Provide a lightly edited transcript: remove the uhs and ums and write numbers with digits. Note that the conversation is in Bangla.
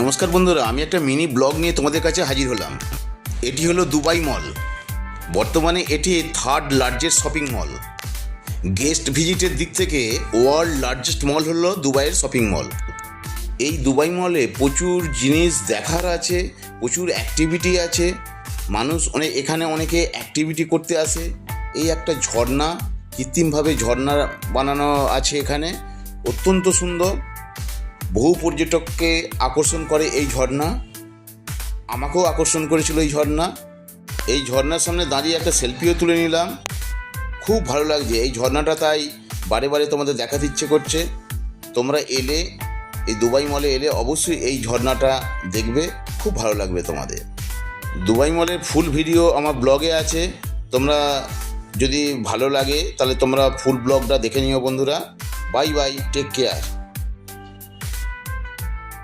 নমস্কার বন্ধুরা, আমি একটা মিনি ব্লগ নিয়ে তোমাদের কাছে হাজির হলাম। এটি হলো দুবাই মল। বর্তমানে এটি third largest shopping mall. Guest ভিজিটের দিক থেকে ওয়ার্ল্ড লার্জেস্ট মল হলো দুবাইয়ের শপিং মল। এই দুবাই মলে প্রচুর জিনিস দেখার আছে, প্রচুর অ্যাক্টিভিটি আছে। মানুষ এখানে অনেকে অ্যাক্টিভিটি করতে আসে। এই একটা ঝর্ণা, কৃত্রিমভাবে ঝর্ণা বানানো আছে এখানে, অত্যন্ত সুন্দর। বহু পর্যটককে আকর্ষণ করে এই ঝর্ণা। আমাকেও আকর্ষণ করেছিল এই ঝর্ণা। এই ঝর্ণার সামনে দাঁড়িয়ে একটা সেলফিও তুলে নিলাম। খুব ভালো লাগছে এই ঝর্ণাটা, তাই বারে বারে তোমাদের দেখাতে ইচ্ছে করছে। তোমরা এলে, এই দুবাই মলে এলে অবশ্যই এই ঝর্ণাটা দেখবে, খুব ভালো লাগবে তোমাদের। দুবাই মলের ফুল ভিডিও আমার ব্লগে আছে, তোমরা যদি ভালো লাগে তাহলে তোমরা ফুল ব্লগটা দেখে নিও বন্ধুরা। Bye bye, take care.